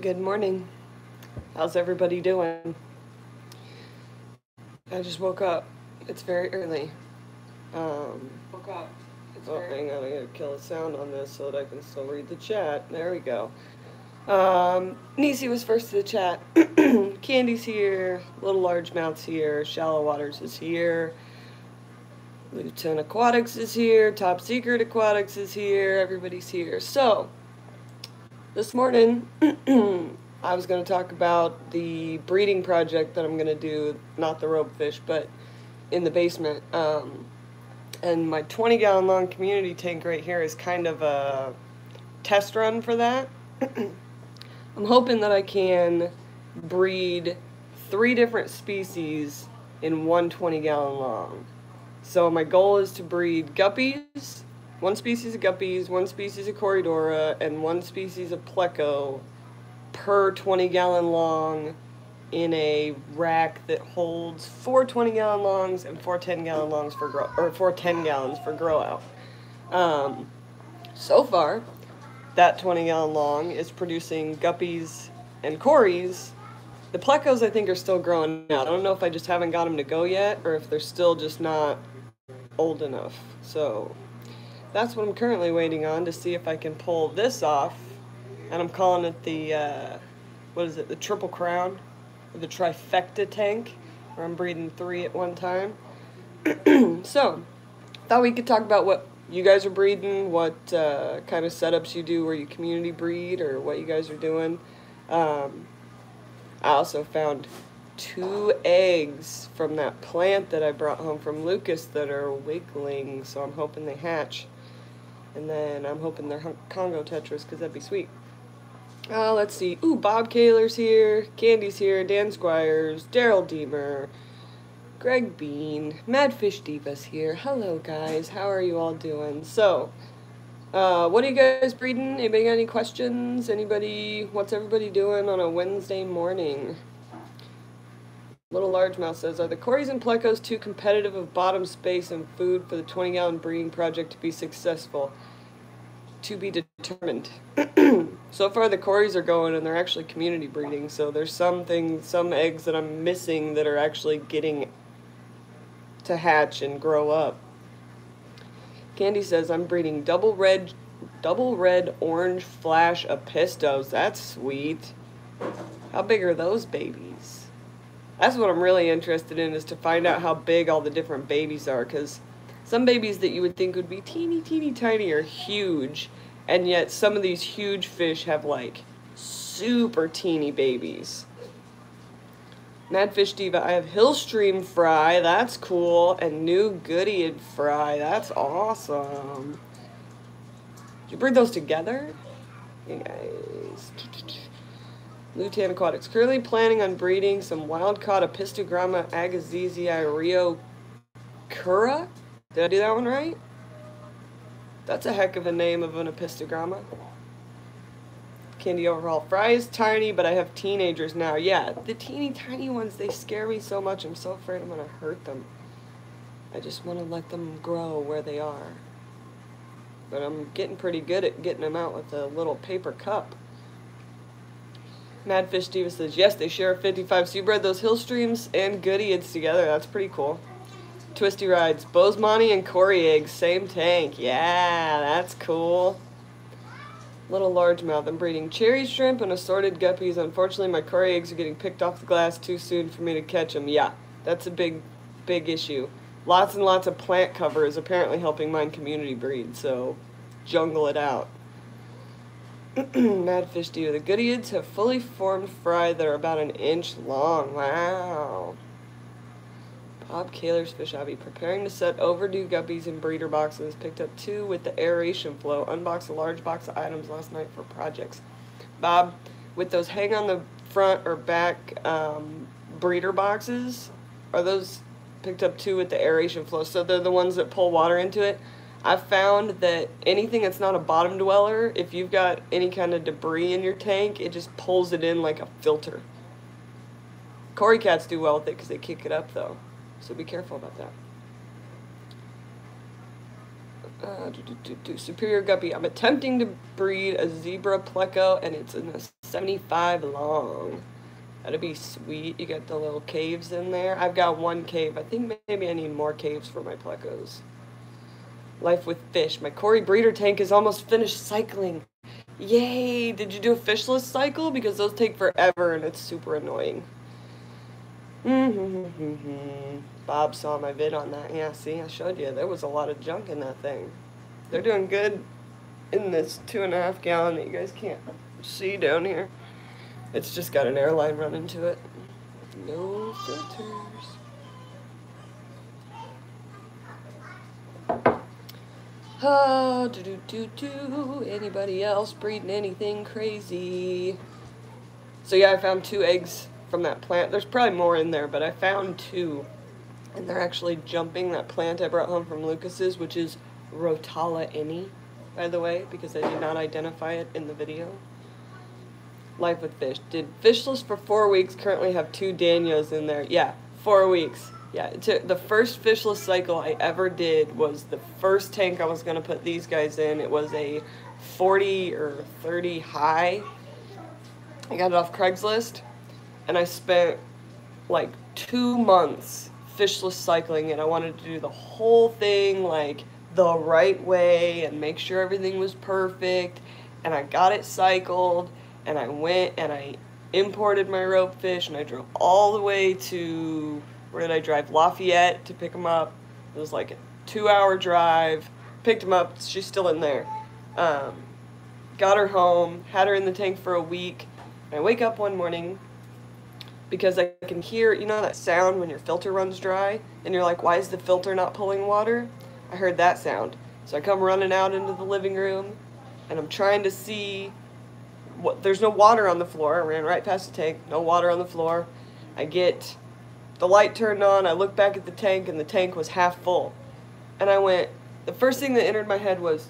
Good morning. How's everybody doing? I just woke up. It's very early. Hang on, I gotta kill the sound on this so that I can still read the chat. There we go. Nisi was first to the chat. Candy's here. Little Largemouth's here. Shallow Waters is here. Lieutenant Aquatics is here. Top Secret Aquatics is here. Everybody's here. So, this morning, I was going to talk about the breeding project that I'm going to do, not the rope fish, but in the basement. And my 20-gallon long community tank right here is kind of a test run for that. I'm hoping that I can breed 3 different species in one 20-gallon long. So my goal is to breed guppies, 1 species of guppies, 1 species of Cory, and 1 species of pleco per 20-gallon long in a rack that holds 4 20-gallon longs and 4 10-gallon longs for grow, or 4 10 gallons for grow out. So far, that 20-gallon long is producing guppies and Corys. The plecos I think are still growing out. I don't know if I just haven't got them to go yet or if they're still just not old enough. So that's what I'm currently waiting on to see if I can pull this off. And I'm calling it the, what is it, the Triple Crown? Or the Trifecta tank, where I'm breeding 3 at one time. So, thought we could talk about what you guys are breeding, what kind of setups you do where you community breed, or what you guys are doing. I also found 2 eggs from that plant that I brought home from Lucas that are wiggling, so I'm hoping they hatch. And then I'm hoping they're Congo tetras, because that'd be sweet. Let's see. Ooh, Bob Kaler's here, Candy's here, Dan Squires, Daryl Deemer, Greg Bean, Madfish Diva's here. Hello, guys. How are you all doing? So, what are you guys breeding? Anybody got any questions? Anybody? What's everybody doing on a Wednesday morning? Little Largemouth says, are the Corys and plecos too competitive of bottom space and food for the 20-gallon breeding project to be successful? To be determined. So far the Corys are going and they're actually community breeding, so there's some eggs that I'm missing that are actually getting to hatch and grow up. Candy says, I'm breeding double red orange flash apistos. That's sweet. How big are those babies? That's what I'm really interested in, is to find out how big all the different babies are, because some babies that you would think would be teeny tiny are huge, and yet some of these huge fish have like super teeny babies. Madfish Diva, I have Hillstream fry, that's cool, and New Goodyead fry, that's awesome. Did you breed those together? Hey guys. Lieutenant Aquatics, currently planning on breeding some wild-caught Apistogramma agassizii Rio Cura? Did I do that one right? That's a heck of a name of an Apistogramma. Candy overhaul. Fry is tiny, but I have teenagers now. Yeah, the teeny tiny ones, they scare me so much. I'm so afraid I'm going to hurt them. I just want to let them grow where they are. But I'm getting pretty good at getting them out with a little paper cup. Madfish Diva says, yes, they share a 55. So you bred those Hillstreams and Goodyeads together. That's pretty cool. Twisty Rides, Bosemani and Cory eggs, same tank. Yeah, that's cool. Little Largemouth, I'm breeding cherry shrimp and assorted guppies. Unfortunately, my Cory eggs are getting picked off the glass too soon for me to catch them. Yeah, that's a big issue. Lots and lots of plant cover is apparently helping mine community breed, so jungle it out. Madfish Diva, the Goodyeads have fully formed fry that are about 1 inch long. Wow. Bob Kaler's Fish Hobby, preparing to set overdue guppies in breeder boxes. Picked up 2 with the aeration flow. Unboxed a large box of items last night for projects. Bob, with those hang on the front or back breeder boxes, are those picked up 2 with the aeration flow? So they're the ones that pull water into it. I've found that anything that's not a bottom dweller, if you've got any kind of debris in your tank, it just pulls it in like a filter. Cory cats do well with it because they kick it up though. So be careful about that. Superior Guppy. I'm attempting to breed a zebra pleco, and it's in a 75 long. That'd be sweet. You got the little caves in there. I've got one cave. I think maybe I need more caves for my plecos. Life with fish. My Cory breeder tank is almost finished cycling. Yay! Did you do a fishless cycle? Because those take forever and it's super annoying. Bob saw my vid on that. Yeah, see, I showed you. There was a lot of junk in that thing. They're doing good in this 2.5 gallon that you guys can't see down here. It's just got an airline running to it. No filters. Anybody else breeding anything crazy? So yeah, I found 2 eggs from that plant. There's probably more in there, but I found 2. And they're actually jumping that plant I brought home from Lucas's, which is Rotala Inni, by the way, because I did not identify it in the video. Life with fish. Did fishless for 4 weeks, currently have 2 Daniels in there. Yeah, 4 weeks. Yeah, the first fishless cycle I ever did was the first tank I was going to put these guys in. It was a 40 or 30 high. I got it off Craigslist, and I spent like 2 months fishless cycling it. I wanted to do the whole thing like the right way and make sure everything was perfect, and I got it cycled, and I went and I imported my rope fish, and I drove all the way to, where did I drive? Lafayette to pick them up. It was like a 2-hour drive. Picked them up. She's still in there. Got her home. Had her in the tank for a week. And I wake up one morning because I can hear, you know that sound when your filter runs dry? And you're like, why is the filter not pulling water? I heard that sound. So I come running out into the living room, and I'm trying to see what, there's no water on the floor. I ran right past the tank. No water on the floor. I get the light turned on, I looked back at the tank, and the tank was half full. And I went, the first thing that entered my head was,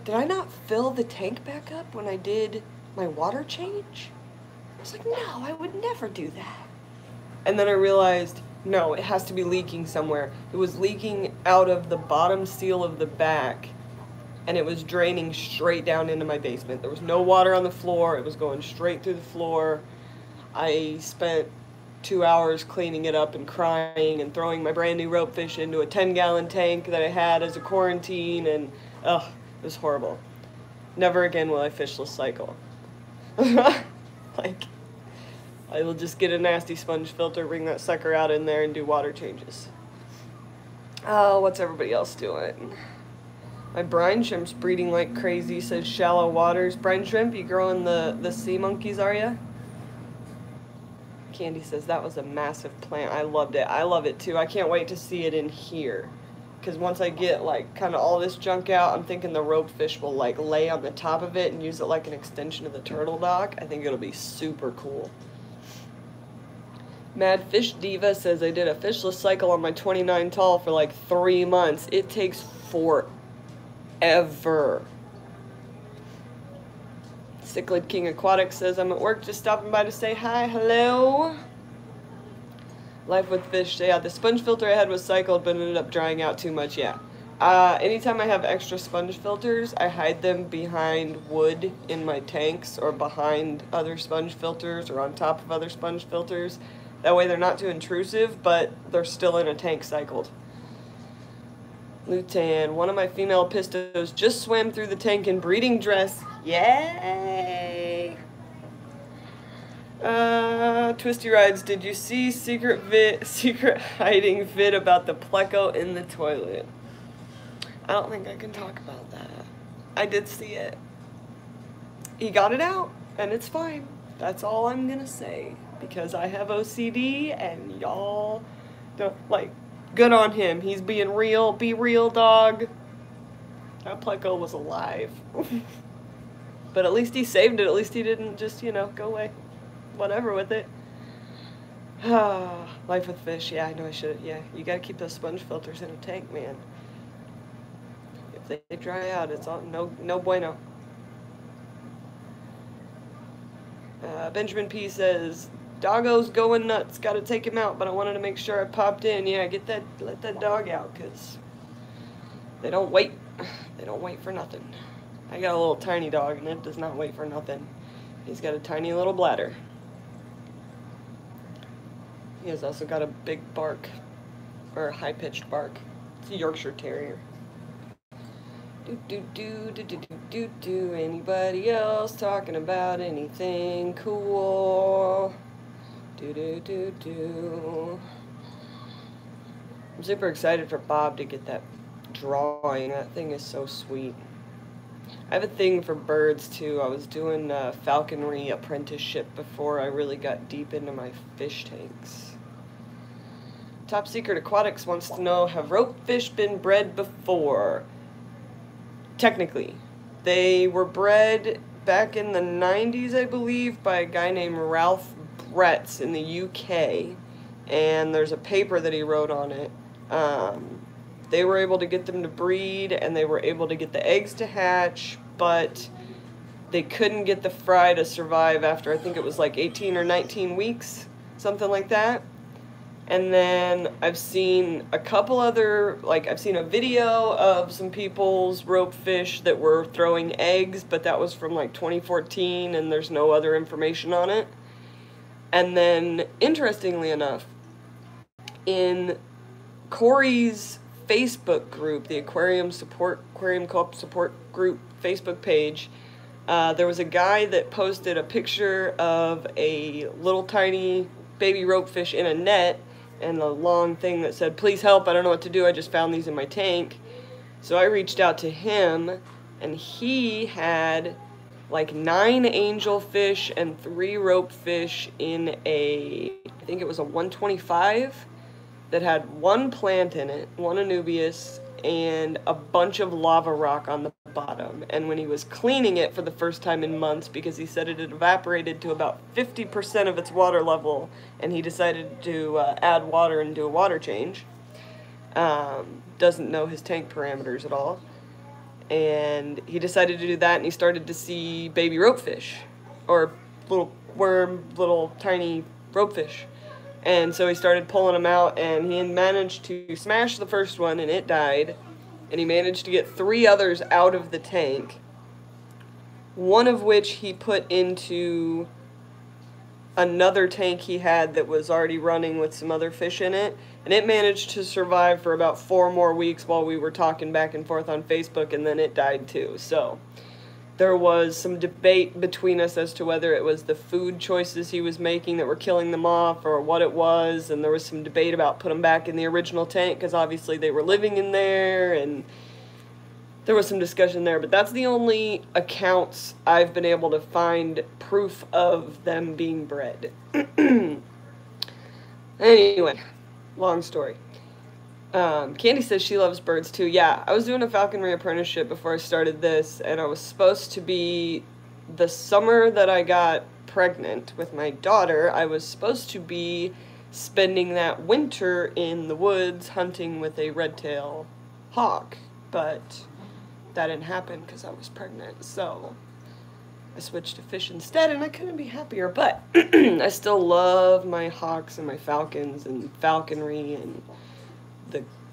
did I not fill the tank back up when I did my water change? I was like, no, I would never do that. And then I realized, no, it has to be leaking somewhere. It was leaking out of the bottom seal of the back, and it was draining straight down into my basement. There was no water on the floor. It was going straight through the floor. I spent 2 hours cleaning it up and crying and throwing my brand new rope fish into a 10-gallon tank that I had as a quarantine, and ugh, it was horrible. Never again will I fishless cycle. Like, I will just get a nasty sponge filter, bring that sucker out in there, and do water changes. Oh, what's everybody else doing? My brine shrimp's breeding like crazy, says Shallow Waters. Brine shrimp, you growing the sea monkeys, are ya? Candy says that was a massive plant. I loved it. I love it too. I can't wait to see it in here. Because once I get like kind of all this junk out, I'm thinking the rope fish will like lay on the top of it and use it like an extension of the turtle dock. I think it'll be super cool. Mad Fish Diva says I did a fishless cycle on my 29 tall for like 3 months. It takes forever. Cichlid King Aquatics says, I'm at work, just stopping by to say hi, hello. Life with Fish, yeah, the sponge filter I had was cycled, but ended up drying out too much, yeah. Anytime I have extra sponge filters, I hide them behind wood in my tanks, or behind other sponge filters, or on top of other sponge filters. That way they're not too intrusive, but they're still in a tank cycled. Lutan, one of my female pistos just swam through the tank in breeding dress. Yay! Twisty Rides, did you see secret hiding vid about the pleco in the toilet? I don't think I can talk about that. I did see it. He got it out, and it's fine. That's all I'm gonna say. Because I have OCD, and y'all don't, like, good on him. He's being real. Be real, dog. That pleco was alive. But at least he saved it. At least he didn't just, you know, go away. Whatever with it. Life with fish. Yeah, I know I should. Yeah, you gotta keep those sponge filters in a tank, man. If they dry out, it's all no bueno. Benjamin P says, doggo's going nuts. Gotta take him out, but I wanted to make sure I popped in. Yeah, let that dog out, because they don't wait. They They don't wait for nothing. I got a little tiny dog, and it does not wait for nothing. He's got a tiny little bladder. He has also got a big bark, or a high-pitched bark. It's a Yorkshire Terrier. Do. Anybody else talking about anything cool? Do. I'm super excited for Bob to get that drawing. That thing is so sweet. I have a thing for birds too. I was doing a falconry apprenticeship before I really got deep into my fish tanks. Top Secret Aquatics wants to know, have rope fish been bred before? Technically. They were bred back in the 90s, I believe, by a guy named Ralph Bretts in the UK. And there's a paper that he wrote on it. They were able to get them to breed, and they were able to get the eggs to hatch, but they couldn't get the fry to survive after, I think it was like 18 or 19 weeks, something like that. And then I've seen a couple other, like I've seen a video of some people's rope fish that were throwing eggs, but that was from like 2014 and there's no other information on it. And then, interestingly enough, in Cory's Facebook group, the Aquarium Co-op Support Group Facebook page, there was a guy that posted a picture of a little tiny baby rope fish in a net, and a long thing that said, "Please help, I don't know what to do, I just found these in my tank." So I reached out to him, and he had like 9 angelfish and 3 rope fish in a, I think it was a 125, that had 1 plant in it, 1 anubias, and a bunch of lava rock on the bottom. And when he was cleaning it for the first time in months, because he said it had evaporated to about 50% of its water level, and he decided to add water and do a water change. Doesn't know his tank parameters at all. And he decided to do that, and he started to see baby ropefish, or little worm, little tiny ropefish. And so he started pulling them out, and he managed to smash the first one, and it died. And he managed to get 3 others out of the tank, one of which he put into another tank he had that was already running with some other fish in it. And it managed to survive for about 4 more weeks while we were talking back and forth on Facebook, and then it died too. So there was some debate between us as to whether it was the food choices he was making that were killing them off or what it was, and there was some debate about putting them back in the original tank because obviously they were living in there, and there was some discussion there. But that's the only accounts I've been able to find proof of them being bred. Anyway, long story. Candy says she loves birds too. Yeah, I was doing a falconry apprenticeship before I started this, and I was supposed to be, the summer that I got pregnant with my daughter, I was supposed to be spending that winter in the woods hunting with a red-tailed hawk, but that didn't happen because I was pregnant, so I switched to fish instead, and I couldn't be happier. But I still love my hawks and my falcons and falconry and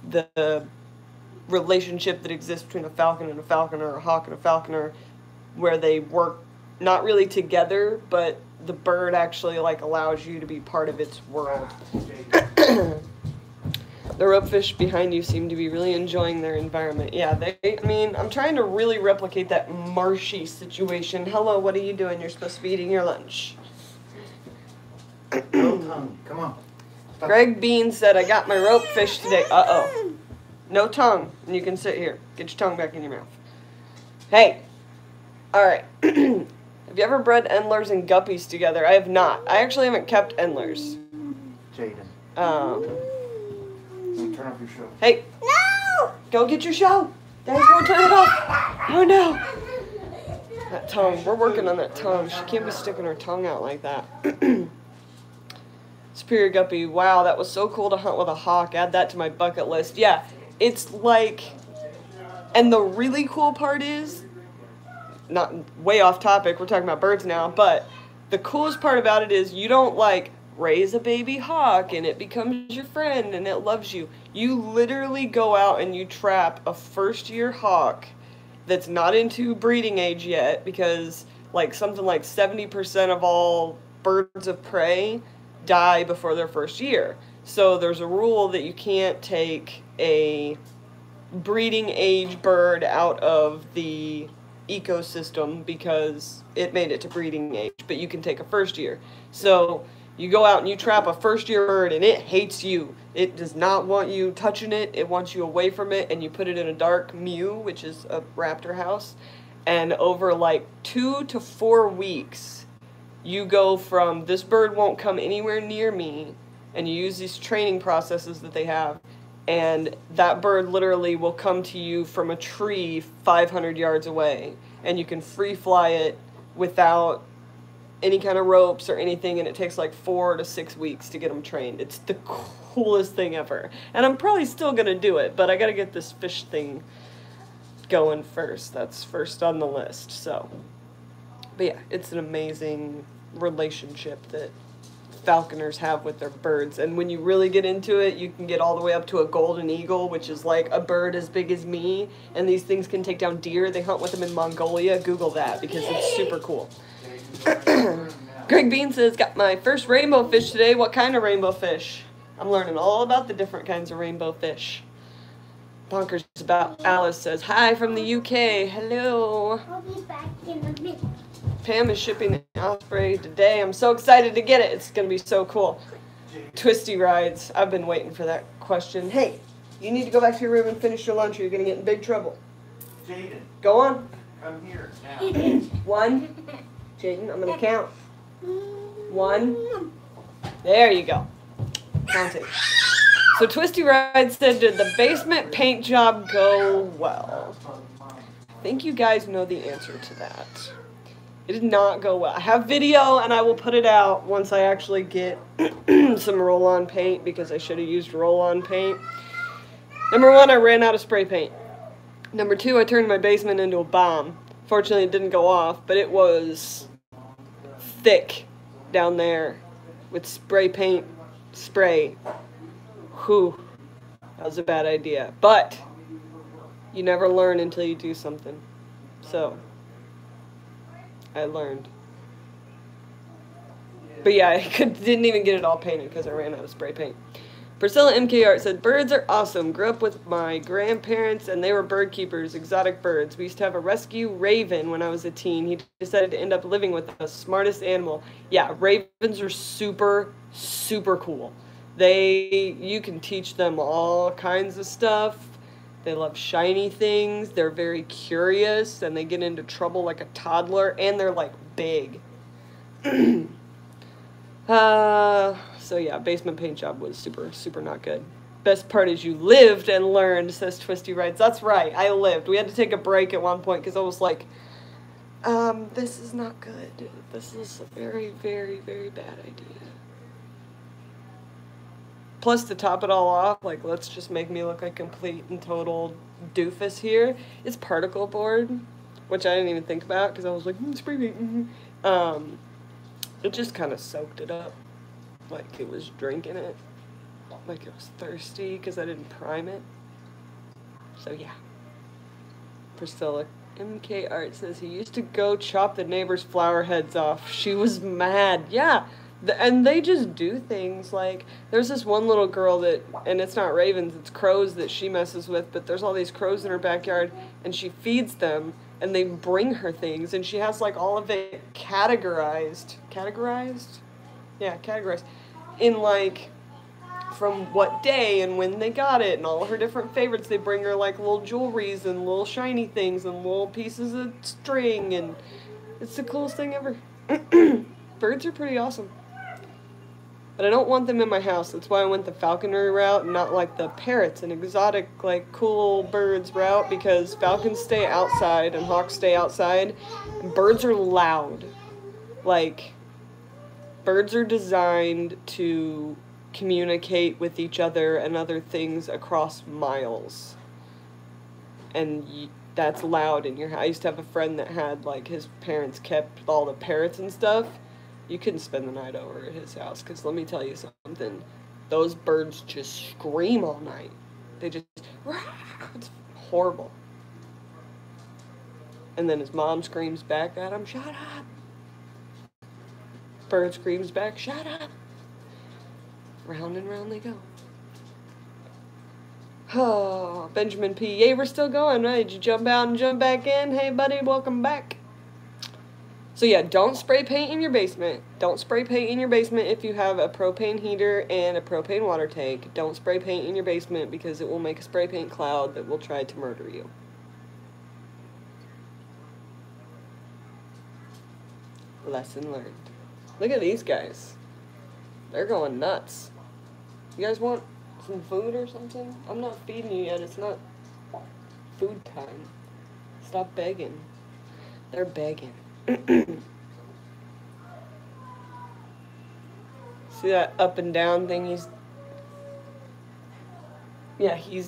the relationship that exists between a falcon and a falconer, or a hawk and a falconer, where they work not really together, but the bird actually like allows you to be part of its world. The ropefish behind you seem to be really enjoying their environment. Yeah, I mean, I'm trying to really replicate that marshy situation. Hello, what are you doing? You're supposed to be eating your lunch. Come on. Stop. Greg Bean said, I got my ropefish today. Uh-oh. No tongue. And you can sit here. Get your tongue back in your mouth. Hey. Alright. Have you ever bred endlers and guppies together? I have not. I actually haven't kept endlers. Jaden. Turn off your show. Hey. No! Go get your show. Daddy's gonna turn it off. Oh no. That tongue. We're working on that tongue. She can't be sticking her tongue out like that. Superior Guppy. Wow, that was so cool to hunt with a hawk. Add that to my bucket list. Yeah, it's like... And the really cool part is... Not way off topic, we're talking about birds now, but the coolest part about it is you don't, like, raise a baby hawk and it becomes your friend and it loves you. You literally go out and you trap a first-year hawk that's not into breeding age yet, because like something like 70% of all birds of prey die before their first year. So there's a rule that you can't take a breeding age bird out of the ecosystem because it made it to breeding age, but you can take a first year. So you go out and you trap a first year bird and it hates you. It does not want you touching it. It wants you away from it, and you put it in a dark mew, which is a raptor house. And over like 2 to 4 weeks, you go from this bird won't come anywhere near me, and you use these training processes that they have, and that bird literally will come to you from a tree 500 yards away, and you can free fly it without any kind of ropes or anything, and it takes like 4 to 6 weeks to get them trained. It's the coolest thing ever. And I'm probably still going to do it, but I got to get this fish thing going first. That's first on the list. So, but yeah, it's an amazing relationship that falconers have with their birds. And when you really get into it, you can get all the way up to a golden eagle, which is like a bird as big as me. And these things can take down deer. They hunt with them in Mongolia. Google that because it's super cool. Greg Bean says, got my first rainbow fish today. What kind of rainbow fish? I'm learning all about the different kinds of rainbow fish. Bonkers about Alice says, hi from the UK. Hello. I'll be back in a minute. Pam is shipping the osprey today. I'm so excited to get it. It's going to be so cool. Twisty rides. I've been waiting for that question. Hey, you need to go back to your room and finish your lunch or you're going to get in big trouble. Jaden, Go on. come here now. 1. Jaden, I'm going to count. 1. There you go. Counting. So Twisty Ride said, did the basement paint job go well? I think you guys know the answer to that. It did not go well. I have video and I will put it out once I actually get some roll-on paint because I should have used roll-on paint. Number 1, I ran out of spray paint. Number 2, I turned my basement into a bomb. Fortunately, it didn't go off, but it was thick down there with spray paint spray. Whew, that was a bad idea. But you never learn until you do something. So I learned. But yeah, didn't even get it all painted because I ran out of spray paint. Priscilla MK Art said, birds are awesome. Grew up with my grandparents and they were bird keepers, exotic birds. We used to have a rescue raven when I was a teen. He decided to end up living with us. Smartest animal. Yeah, ravens are super, super cool. You can teach them all kinds of stuff. They love shiny things. They're very curious and they get into trouble like a toddler, and they're like big. So yeah, basement paint job was super, super not good. Best part is you lived and learned, says Twisty Rides. That's right, I lived. We had to take a break at one point because I was like, this is not good. This is a very, very, very bad idea. Plus, to top it all off, like, let's just make me look like a complete and total doofus here. It's particle board, which I didn't even think about because I was like, spray paint. It just kind of soaked it up, like it was drinking it, like it was thirsty because I didn't prime it. So yeah. Priscilla MK Art says he used to go chop the neighbor's flower heads off. She was mad. Yeah. And they just do things like, there's this one little girl that, and it's not ravens, it's crows that she messes with, but there's all these crows in her backyard, and she feeds them, and they bring her things, and she has like all of it categorized, yeah, categorized, in like, from what day and when they got it, and all her different favorites. They bring her like little jewelries and little shiny things and little pieces of string, and it's the coolest thing ever. Birds are pretty awesome. But I don't want them in my house. That's why I went the falconry route and not like the parrots and exotic, like, cool birds route, because falcons stay outside and hawks stay outside. And birds are loud. Like, birds are designed to communicate with each other and other things across miles. And that's loud in your house. I used to have a friend that had, like, his parents kept all the parrots and stuff. You couldn't spend the night over at his house, because let me tell you something. Those birds just scream all night. They just, it's horrible. And then his mom screams back at him, shut up. Bird screams back, shut up. Round and round they go. Oh, Benjamin P. Yay, we're still going, right? Did you jump out and jump back in? Hey, buddy, welcome back. So yeah, don't spray paint in your basement. Don't spray paint in your basement if you have a propane heater and a propane water tank. Don't spray paint in your basement because it will make a spray paint cloud that will try to murder you. Lesson learned. Look at these guys. They're going nuts. You guys want some food or something? I'm not feeding you yet. It's not food time. Stop begging. They're begging. See that up and down thing he's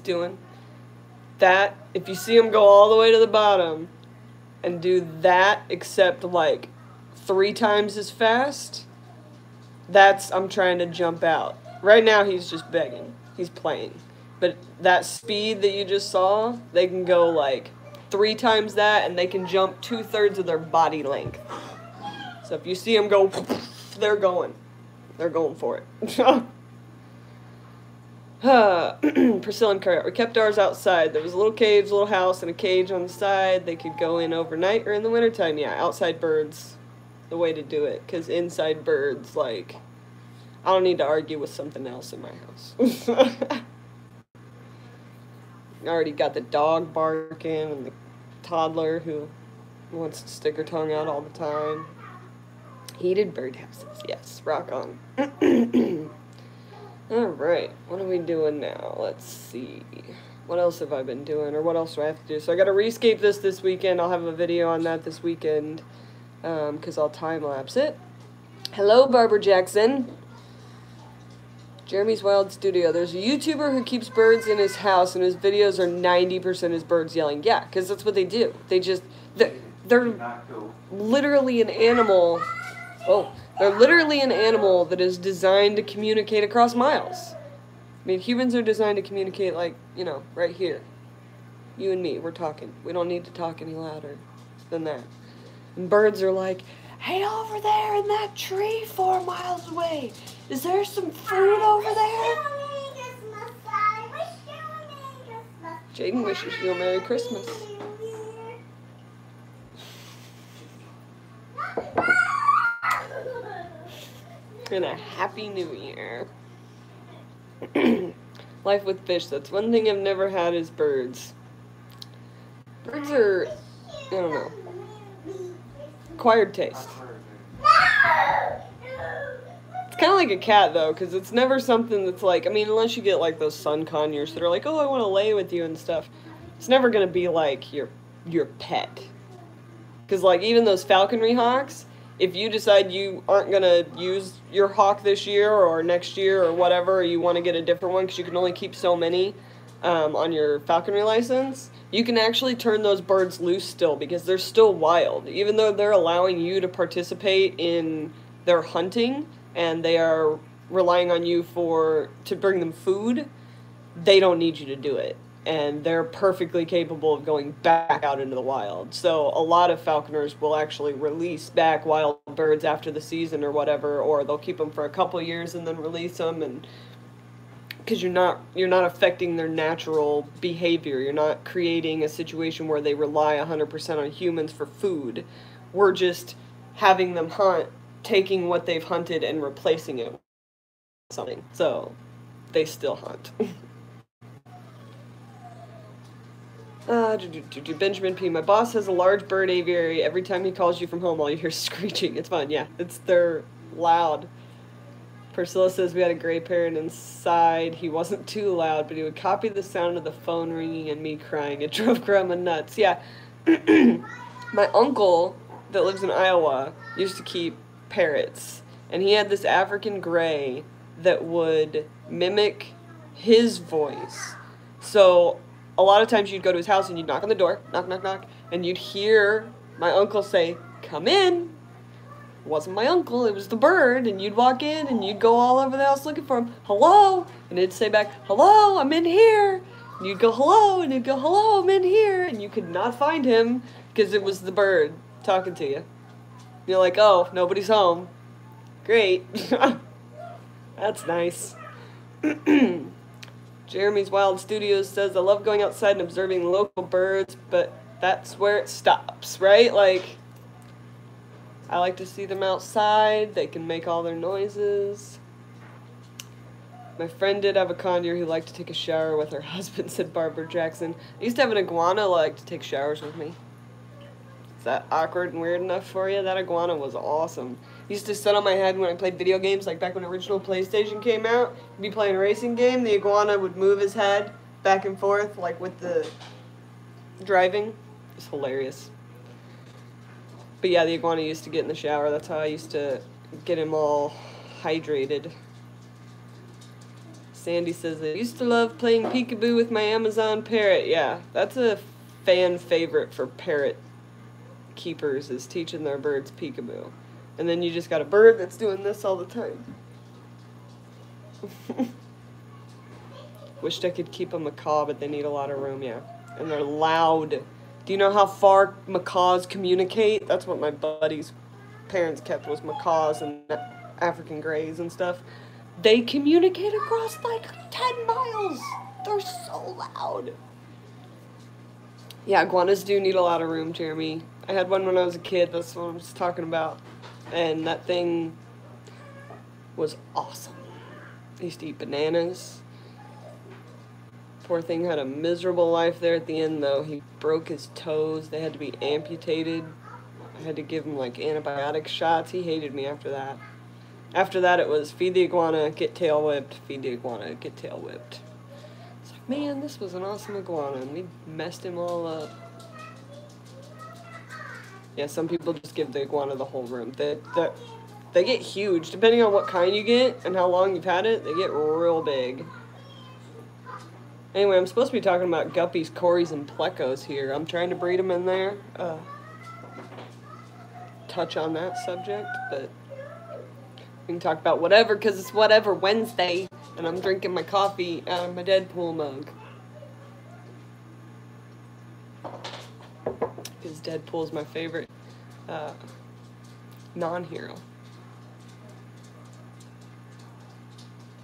doing? That, if you see him go all the way to the bottom and do that except like 3 times as fast, that's, I'm trying to jump out. Right now he's just begging. He's playing. But that speed that you just saw, they can go like 3 times that, and they can jump 2/3 of their body length. So if you see them go, they're going. They're going for it. Priscilla and Kurt, we kept ours outside. There was a little cage, little house, and a cage on the side. They could go in overnight or in the wintertime. Yeah, outside birds, the way to do it. Because inside birds, like, I don't need to argue with something else in my house. I already got the dog barking and the toddler who wants to stick her tongue out all the time. Heated birdhouses, yes, rock on. Alright, what are we doing now? Let's see. What else have I been doing, or what else do I have to do? So I gotta rescape this weekend. I'll have a video on that this weekend, because I'll time-lapse it. Hello, Barbara Jackson. Jeremy's Wild Studio. There's a YouTuber who keeps birds in his house, and his videos are 90% his birds yelling. Yeah, because that's what they do. They just, they're literally an animal. Oh, they're literally an animal that is designed to communicate across miles. I mean, humans are designed to communicate like, you know, right here. You and me, we're talking. We don't need to talk any louder than that. And birds are like, hey, over there in that tree 4 miles away, is there some food over there? Jaden wishes you a Merry Christmas. And a Happy New Year. Life with fish. That's one thing I've never had is birds. Birds are, I don't know, acquired taste. It's kind of like a cat, though, because it's never something that's like, I mean, unless you get, like, those sun conures that are like, oh, I want to lay with you and stuff. It's never going to be, like, your pet. Because, like, even those falconry hawks, if you decide you aren't going to use your hawk this year or next year or whatever, or you want to get a different one because you can only keep so many on your falconry license, you can actually turn those birds loose still because they're still wild. Even though they're allowing you to participate in their hunting and they are relying on you to bring them food, they don't need you to do it. And they're perfectly capable of going back out into the wild. So a lot of falconers will actually release back wild birds after the season or whatever, or they'll keep them for a couple of years and then release them, and because you're not affecting their natural behavior. You're not creating a situation where they rely 100% on humans for food. We're just having them hunt, taking what they've hunted and replacing it with something. So they still hunt. Benjamin P. My boss has a large bird aviary. Every time he calls you from home, all you hear is screeching. It's fun, yeah. They're loud. Priscilla says we had a gray parrot inside. He wasn't too loud, but he would copy the sound of the phone ringing and me crying. It drove Grandma nuts. Yeah. My uncle that lives in Iowa used to keep parrots, and he had this African gray that would mimic his voice. So a lot of times you'd go to his house and you'd knock on the door, knock, knock, knock, and you'd hear my uncle say, come in. It wasn't my uncle, it was the bird, and you'd walk in and you'd go all over the house looking for him. Hello? And it'd say back, hello, I'm in here. And you'd go, hello, and it'd go, hello, I'm in here. And you could not find him because it was the bird talking to you. You're like, oh, nobody's home. Great. That's nice. Jeremy's Wild Studios says, I love going outside and observing local birds, but that's where it stops, right? Like, I like to see them outside. They can make all their noises. My friend did have a conure who liked to take a shower with her husband, said Barbara Jackson. I used to have an iguana who liked to take showers with me. Is that awkward and weird enough for you? That iguana was awesome. He used to sit on my head when I played video games, like back when original PlayStation came out. You'd be playing a racing game, the iguana would move his head back and forth, like with the driving. It was hilarious. But yeah, the iguana used to get in the shower. That's how I used to get him all hydrated. Sandy says, I used to love playing peekaboo with my Amazon parrot. Yeah, that's a fan favorite for parrot keepers, is teaching their birds peekaboo. And then you just got a bird that's doing this all the time. Wished I could keep a macaw, but they need a lot of room, yeah. And they're loud. Do you know how far macaws communicate? That's what my buddy's parents kept, was macaws and African greys and stuff. They communicate across like 10 miles. They're so loud. Yeah, iguanas do need a lot of room, Jeremy. I had one when I was a kid. That's what I was talking about. And that thing was awesome. I used to eat bananas. Poor thing had a miserable life there at the end, though. He broke his toes. They had to be amputated. I had to give him, like, antibiotic shots. He hated me after that. After that, it was feed the iguana, get tail whipped, feed the iguana, get tail whipped. It's like, man, this was an awesome iguana, and we messed him all up. Yeah, some people just give the iguana the whole room. They get huge. Depending on what kind you get and how long you've had it, they get real big. Anyway, I'm supposed to be talking about guppies, Corys, and plecos here. I'm trying to breed them in there. Touch on that subject, but we can talk about whatever, because it's Whatever Wednesday, and I'm drinking my coffee out of my Deadpool mug. Because Deadpool's my favorite non-hero.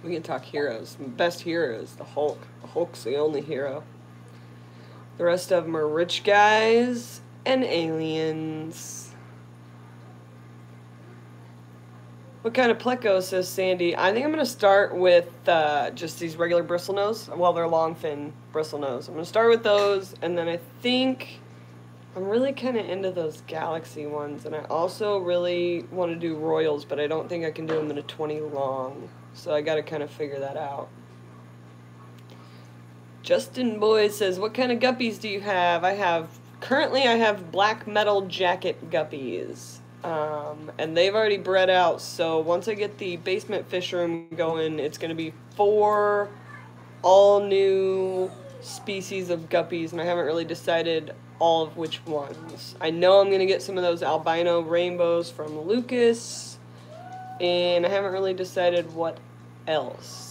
We can talk heroes. The best hero is the Hulk. The Hulk's the only hero. The rest of them are rich guys and aliens. What kind of plecos, says Sandy? I think I'm going to start with just these regular bristlenose. Well, they're long fin bristlenose. I'm going to start with those, and then I think I'm really kind of into those galaxy ones, and I also really want to do royals, but I don't think I can do them in a 20 long, so I got to kind of figure that out. Justin Boyd says, what kind of guppies do you have? Currently I have black metal jacket guppies. And they've already bred out, so once I get the basement fish room going, it's going to be 4 all new species of guppies, and I haven't really decided all of which ones. I know I'm going to get some of those albino rainbows from Lucas, and I haven't really decided what else.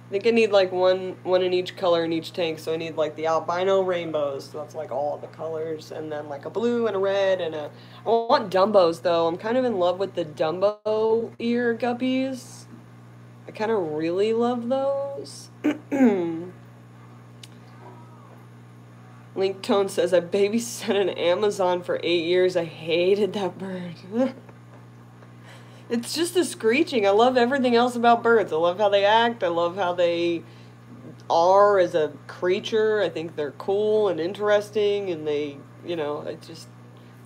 I think I need like one in each color in each tank, so I need like the albino rainbows, so that's like all the colors, and then like a blue and a red and a... I want Dumbos though. I'm kind of in love with the Dumbo ear guppies. I kind of really love those. Link Tone says, I babysat an Amazon for 8 years. I hated that bird. It's just the screeching. I love everything else about birds. I love how they act. I love how they are as a creature. I think they're cool and interesting, and they, you know, it just,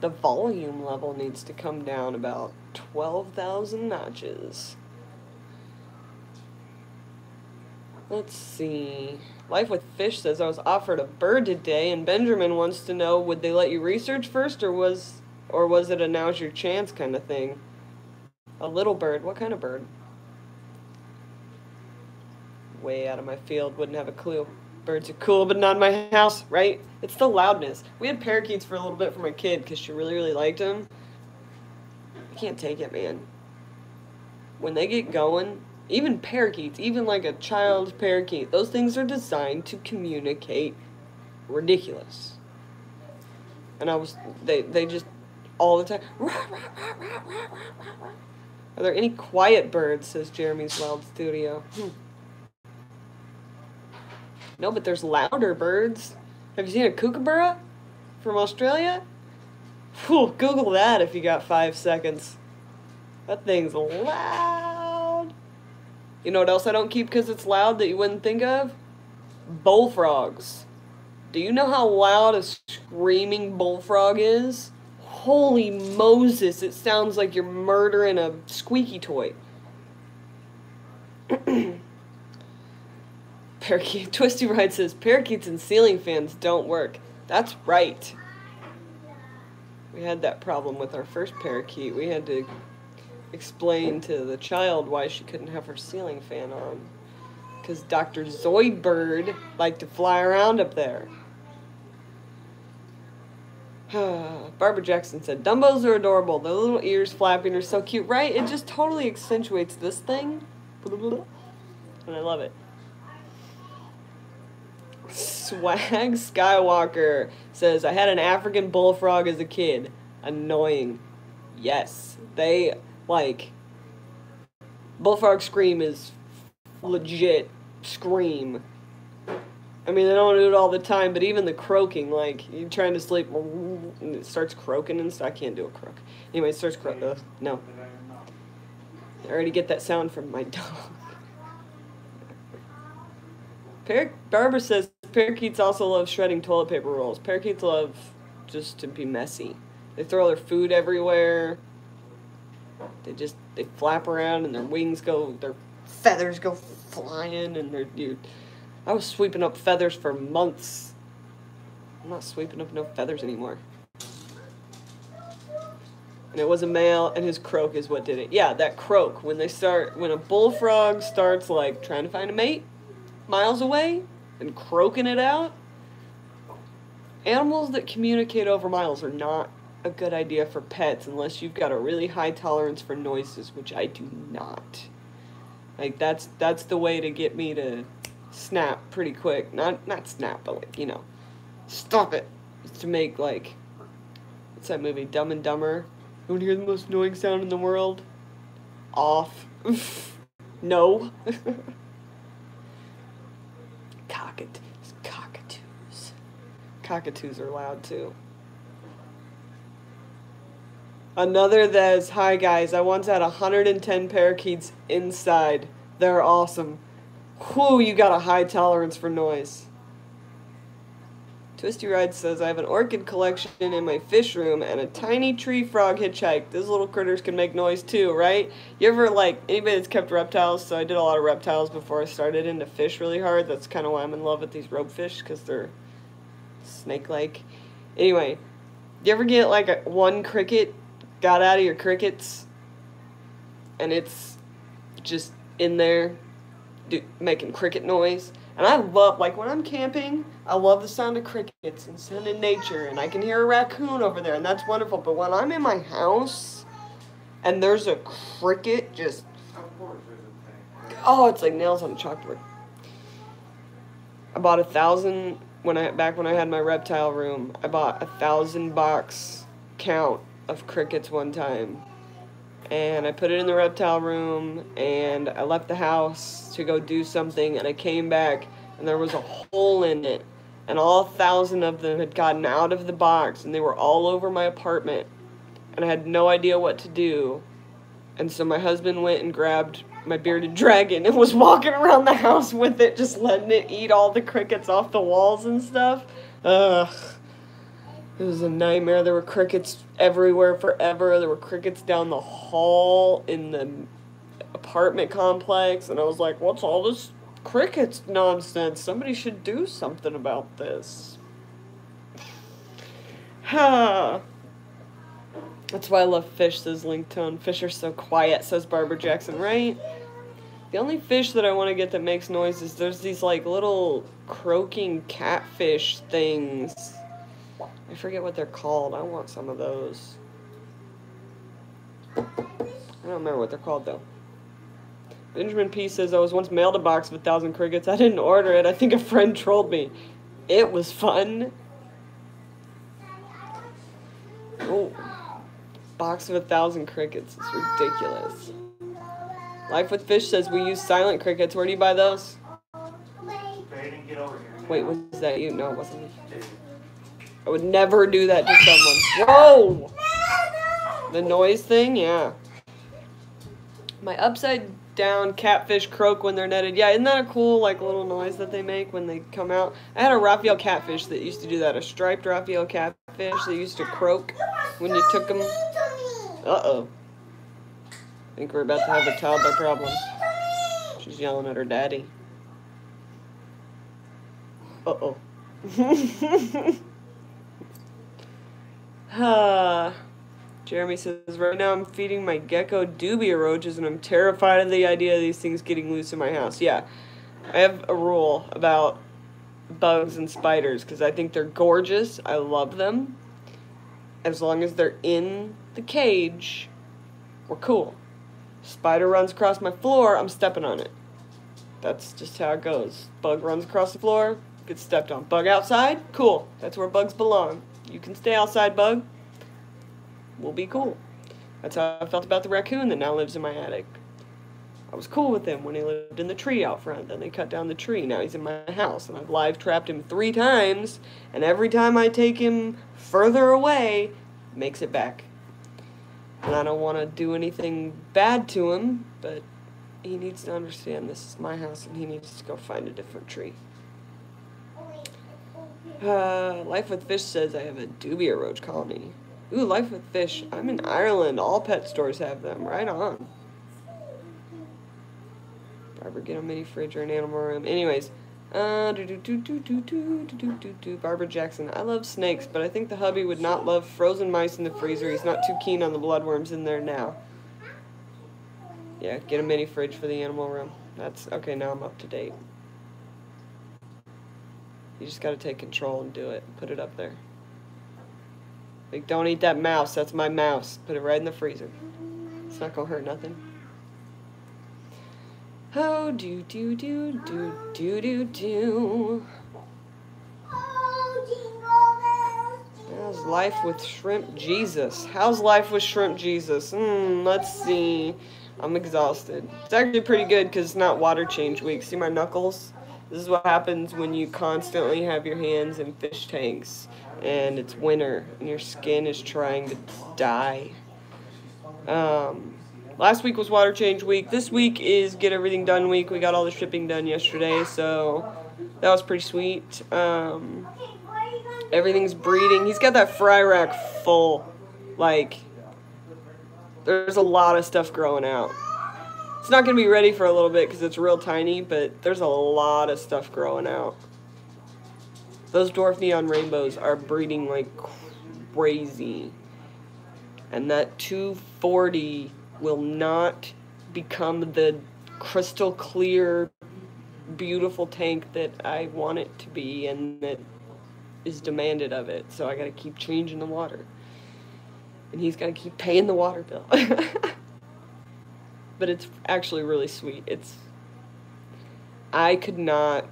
the volume level needs to come down about 12,000 notches. Let's see. Life with Fish says, I was offered a bird today, and Benjamin wants to know, would they let you research first, or was it a now's your chance kind of thing? A little bird. What kind of bird? Way out of my field. Wouldn't have a clue. Birds are cool, but not in my house, right? It's the loudness. We had parakeets for a little bit for my kid because she really, really liked them. I can't take it, man. When they get going, even parakeets, even like a child parakeet, those things are designed to communicate ridiculous. And they just all the time. Are there any quiet birds, says Jeremy's Wild Studio. No, but there's louder birds. Have you seen a kookaburra from Australia? Whew, Google that if you got 5 seconds. That thing's loud. You know what else I don't keep because it's loud that you wouldn't think of? Bullfrogs. Do you know how loud a screaming bullfrog is? Holy Moses, it sounds like you're murdering a squeaky toy. Parakeet. Twisty Ride says, parakeets and ceiling fans don't work. That's right. We had that problem with our first parakeet. We had to explain to the child why she couldn't have her ceiling fan on. Because Dr. Zoidberg liked to fly around up there. Barbara Jackson said, Dumbos are adorable. The little ears flapping are so cute, right? It just totally accentuates this thing. And I love it. Swag Skywalker says, I had an African bullfrog as a kid. Annoying. Yes. They, like, bullfrog scream is legit scream. I mean, they don't do it all the time, but even the croaking, like, you're trying to sleep, and it starts croaking and stuff. I can't do a croak. Anyway, it starts croaking. No. I already get that sound from my dog. Barbara says, parakeets also love shredding toilet paper rolls. Parakeets love just to be messy. They throw their food everywhere. They flap around and their wings go, their feathers go flying and I was sweeping up feathers for months. I'm not sweeping up no feathers anymore. And it was a male, and his croak is what did it. Yeah, that croak. When a bullfrog starts, like, trying to find a mate miles away and croaking it out, animals that communicate over miles are not a good idea for pets unless you've got a really high tolerance for noises, which I do not. Like, that's the way to get me to snap pretty quick. Not snap, but, like, you know, stop it. It's to make, like, what's that movie, Dumb and Dumber? You want to hear the most annoying sound in the world? Off. No. Cockatoos. Cockatoos are loud, too. Another Thez, hi guys, I once had 110 parakeets inside. They're awesome. Whew, you got a high tolerance for noise. Twisty Ride says, I have an orchid collection in my fish room and a tiny tree frog hitchhike. Those little critters can make noise too, right? You ever, like, anybody that's kept reptiles, so I did a lot of reptiles before I started into fish really hard. That's kind of why I'm in love with these rope fish, because they're snake-like. Anyway, do you ever get, like, one cricket got out of your crickets and it's just in there making cricket noise? And I love, like, when I'm camping, I love the sound of crickets and sound in nature, and I can hear a raccoon over there, and that's wonderful. But when I'm in my house and there's a cricket just, oh, it's like nails on a chalkboard. I bought 1,000 back when I had my reptile room. I bought 1,000 box count of crickets one time. And I put it in the reptile room, and I left the house to go do something, and I came back, and there was a hole in it, and all 1,000 of them had gotten out of the box, and they were all over my apartment, and I had no idea what to do. And so my husband went and grabbed my bearded dragon and was walking around the house with it, just letting it eat all the crickets off the walls and stuff. Ugh. It was a nightmare. There were crickets everywhere forever. There were crickets down the hall in the apartment complex. And I was like, what's all this crickets nonsense? Somebody should do something about this. That's why I love fish, says Linktone. Fish are so quiet, says Barbara Jackson, right? The only fish that I want to get that makes noise is there's these, like, little croaking catfish things. I forget what they're called. I want some of those. I don't remember what they're called, though. Benjamin P. says, I was once mailed a box of 1,000 crickets. I didn't order it. I think a friend trolled me. It was fun. No. Box of 1,000 crickets is ridiculous. Life with Fish says we use silent crickets. Where do you buy those? Jaden, get over here. Wait, was that you? No, it wasn't me. I would never do that to someone. Whoa! The noise thing? Yeah. My upside down catfish croak when they're netted. Yeah, isn't that a cool, like, little noise that they make when they come out? I had a Raphael catfish that used to do that. A striped Raphael catfish that used to croak when you took them. Uh-oh. I think we're about to have a toddler problem. She's yelling at her daddy. Uh-oh. Jeremy says, right now I'm feeding my gecko dubia roaches and I'm terrified of the idea of these things getting loose in my house. Yeah, I have a rule about bugs and spiders because I think they're gorgeous. I love them. As long as they're in the cage, we're cool. Spider runs across my floor, I'm stepping on it. That's just how it goes. Bug runs across the floor, gets stepped on. Bug outside, cool. That's where bugs belong. You can stay outside, bug. We'll be cool. That's how I felt about the raccoon that now lives in my attic. I was cool with him when he lived in the tree out front. Then they cut down the tree. Now he's in my house. And I've live trapped him 3 times. And every time I take him further away, it makes it back. And I don't want to do anything bad to him, but he needs to understand this is my house and he needs to go find a different tree. Life with Fish says I have a dubia roach colony. Ooh, Life with Fish. I'm in Ireland. All pet stores have them. Right on. Barbara, get a mini fridge or an animal room. Anyways. Barbara Jackson. I love snakes, but I think the hubby would not love frozen mice in the freezer. He's not too keen on the bloodworms in there now. Yeah, get a mini fridge for the animal room. That's okay, now I'm up to date. You just gotta take control and do it. Put it up there. Like, don't eat that mouse. That's my mouse. Put it right in the freezer. It's not gonna hurt nothing. Oh, do. How's life with Shrimp Jesus? How's life with Shrimp Jesus? Let's see. I'm exhausted. It's actually pretty good because it's not water change week. See my knuckles? This is what happens when you constantly have your hands in fish tanks. And it's winter, and your skin is trying to die. Last week was water change week. This week is get everything done week. We got all the shipping done yesterday, so that was pretty sweet. Everything's breeding. He's got that fry rack full. Like, there's a lot of stuff growing out. It's not going to be ready for a little bit because it's real tiny, but there's a lot of stuff growing out. Those dwarf neon rainbows are breeding like crazy. And that 240 will not become the crystal clear, beautiful tank that I want it to be and that is demanded of it. So I gotta keep changing the water. And he's gotta keep paying the water bill. But it's actually really sweet. I could not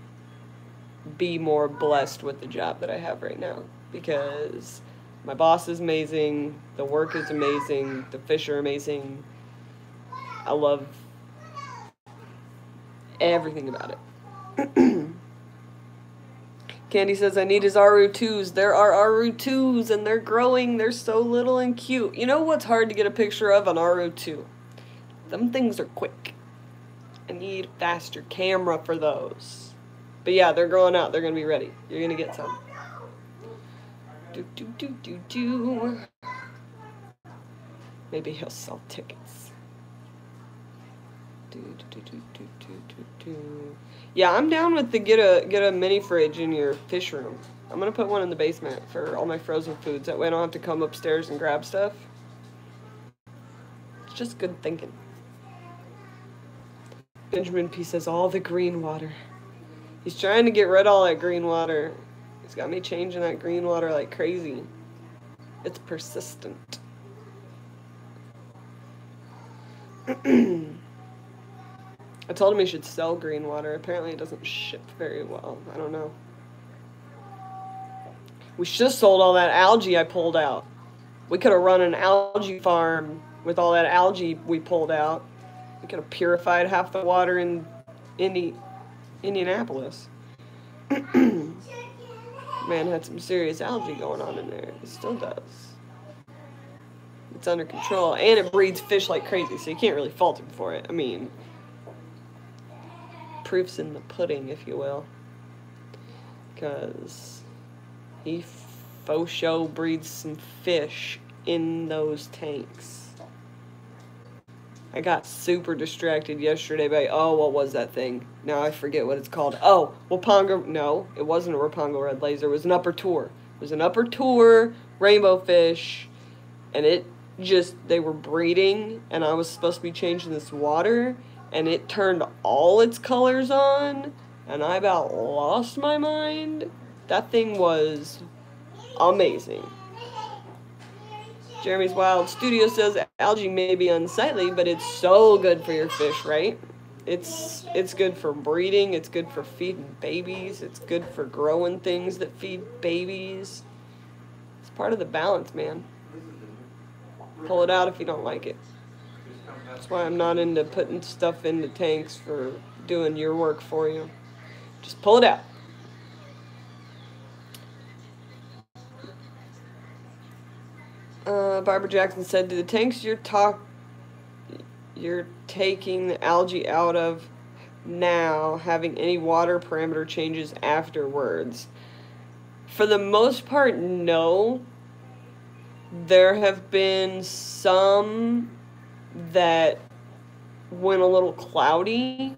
be more blessed with the job that I have right now because my boss is amazing, the work is amazing, the fish are amazing. I love everything about it. Candy says, I need his Aru2s. There are Aru2s and they're growing. They're so little and cute. You know what's hard to get a picture of? An Aru2. Them things are quick. I need a faster camera for those. But yeah, they're growing out. They're going to be ready. You're going to get some. Maybe he'll sell tickets. Yeah, I'm down with the get a mini fridge in your fish room. I'm going to put one in the basement for all my frozen foods. That way I don't have to come upstairs and grab stuff. It's just good thinking. Benjamin P says, all the green water. He's trying to get rid of all that green water. He's got me changing that green water like crazy. It's persistent. I told him he should sell green water. Apparently it doesn't ship very well. I don't know. We should have sold all that algae I pulled out. We could have run an algae farm with all that algae we pulled out. We could have purified half the water in Indianapolis. Man had some serious algae going on in there. It still does. It's under control, and it breeds fish like crazy, so you can't really fault him for it. I mean, proof's in the pudding, if you will. Because he faux show breeds some fish in those tanks. I got super distracted yesterday by, oh, what was that thing? Now I forget what it's called. Oh, Waponga, no, it wasn't a Waponga red laser. It was an upper tour. It was an upper tour rainbow fish, and it just, they were breeding, and I was supposed to be changing this water, and it turned all its colors on, and I about lost my mind. That thing was amazing. Jeremy's Wild Studio says algae may be unsightly, but it's so good for your fish, right? It's good for breeding, it's good for feeding babies, it's good for growing things that feed babies. It's part of the balance, man. Pull it out if you don't like it. That's why I'm not into putting stuff into tanks for doing your work for you. Just pull it out. Barbara Jackson said, do the tanks you're taking the algae out of now having any water parameter changes afterwards? For the most part, no. There have been some that went a little cloudy,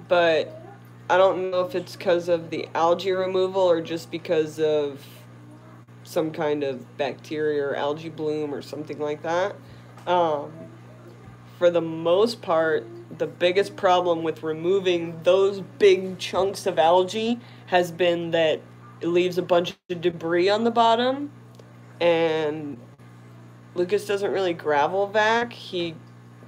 but I don't know if it's because of the algae removal or just because of some kind of bacteria or algae bloom or something like that. For the most part, the biggest problem with removing those big chunks of algae has been that it leaves a bunch of debris on the bottom, and Lucas doesn't really gravel vac, he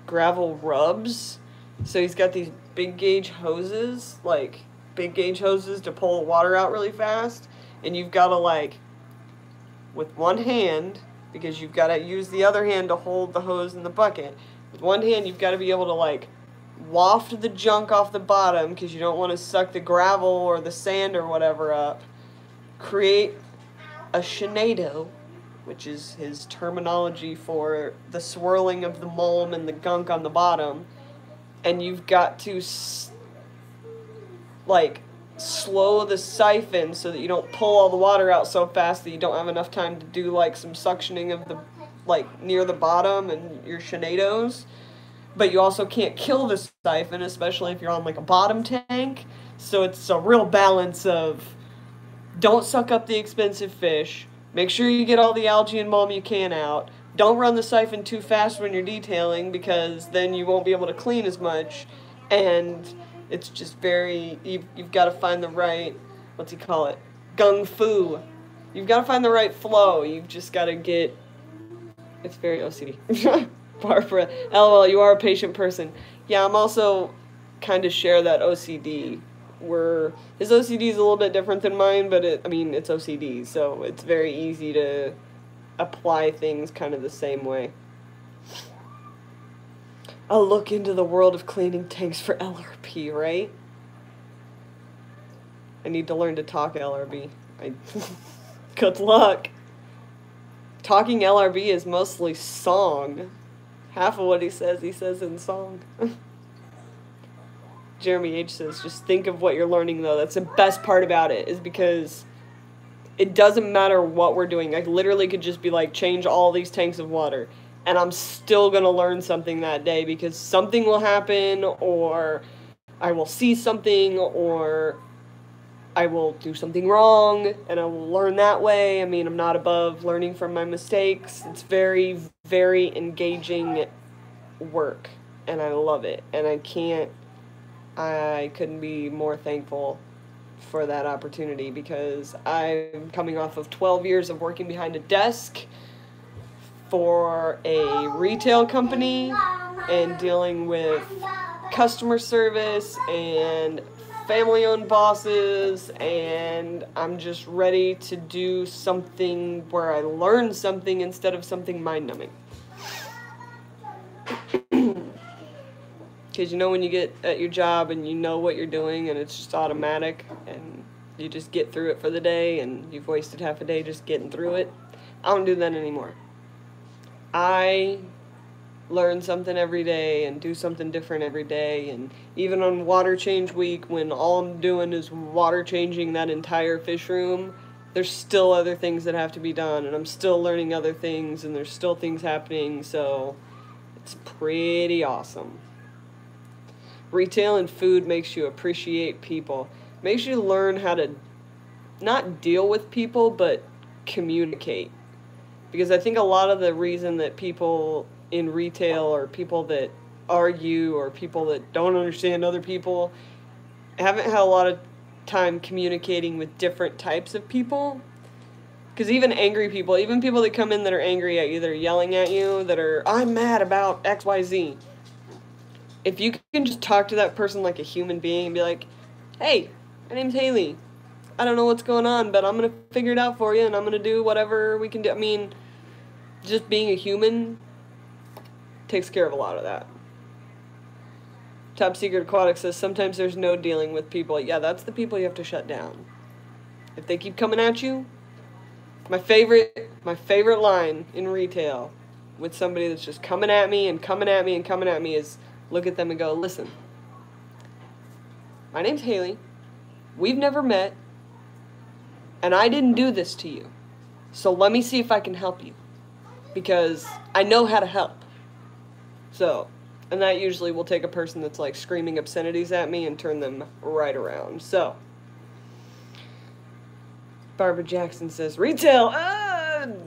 gravel rubs, so he's got these big gauge hoses, like big gauge hoses to pull the water out really fast, and you've got to like, with one hand, because you've got to use the other hand to hold the hose in the bucket. With one hand, you've got to be able to, like, waft the junk off the bottom because you don't want to suck the gravel or the sand or whatever up. Create a shenado, which is his terminology for the swirling of the mulm and the gunk on the bottom. And you've got to, like, slow the siphon so that you don't pull all the water out so fast that you don't have enough time to do like some suctioning of the, like, near the bottom and your shenados. But you also can't kill the siphon, especially if you're on like a bottom tank. So it's a real balance of don't suck up the expensive fish, make sure you get all the algae and mulm you can out, don't run the siphon too fast when you're detailing because then you won't be able to clean as much, and it's just very, you've got to find the right, what's he call it, gung fu. You've got to find the right flow. You've just got to get, it's very OCD. Barbara, LOL, you are a patient person. Yeah, I'm also kind of share that OCD, where his OCD is a little bit different than mine, but it's OCD, so it's very easy to apply things kind of the same way. I'll look into the world of cleaning tanks for LRB, right? I need to learn to talk LRB. Good luck. Talking LRB is mostly song. Half of what he says in song. Jeremy H. says, just think of what you're learning, though. That's the best part about it, is because it doesn't matter what we're doing. I literally could just be like, change all these tanks of water, and I'm still going to learn something that day because something will happen, or I will see something, or I will do something wrong, and I will learn that way. I mean, I'm not above learning from my mistakes. It's very, very engaging work, and I love it, and I couldn't be more thankful for that opportunity because I'm coming off of 12 years of working behind a desk for a retail company and dealing with customer service and family-owned bosses, and I'm just ready to do something where I learn something instead of something mind-numbing. Because you know when you get at your job and you know what you're doing and it's just automatic and you just get through it for the day and you've wasted half a day just getting through it. I don't do that anymore. I learn something every day and do something different every day, and even on water change week when all I'm doing is water changing that entire fish room, there's still other things that have to be done, and I'm still learning other things, and there's still things happening, so it's pretty awesome. Retail and food makes you appreciate people. Makes you learn how to not deal with people, but communicate. Because I think a lot of the reason that people in retail or people that argue or people that don't understand other people haven't had a lot of time communicating with different types of people. Because even angry people, even people that come in that are angry at you, that are yelling at you, that are, I'm mad about XYZ. If you can just talk to that person like a human being and be like, hey, my name's Haley. I don't know what's going on, but I'm going to figure it out for you, and I'm going to do whatever we can do. I mean, just being a human takes care of a lot of that. Top Secret Aquatics says, sometimes there's no dealing with people. Yeah, that's the people you have to shut down. If they keep coming at you, my favorite line in retail with somebody that's just coming at me and coming at me and coming at me is look at them and go, listen, my name's Haley. We've never met, and I didn't do this to you. So let me see if I can help you, because I know how to help. So, and that usually will take a person that's like screaming obscenities at me and turn them right around. So, Barbara Jackson says, retail,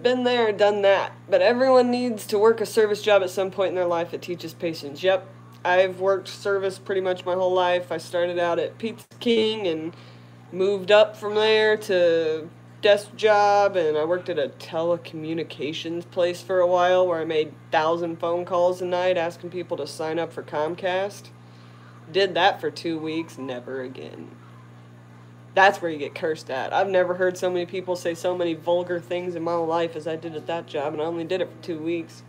been there, done that. But everyone needs to work a service job at some point in their life that teaches patience. Yep, I've worked service pretty much my whole life. I started out at Pizza King and moved up from there to desk job, and I worked at a telecommunications place for a while where I made 1,000 phone calls a night asking people to sign up for Comcast. Did that for 2 weeks, never again. That's where you get cursed at. I've never heard so many people say so many vulgar things in my life as I did at that job, and I only did it for 2 weeks.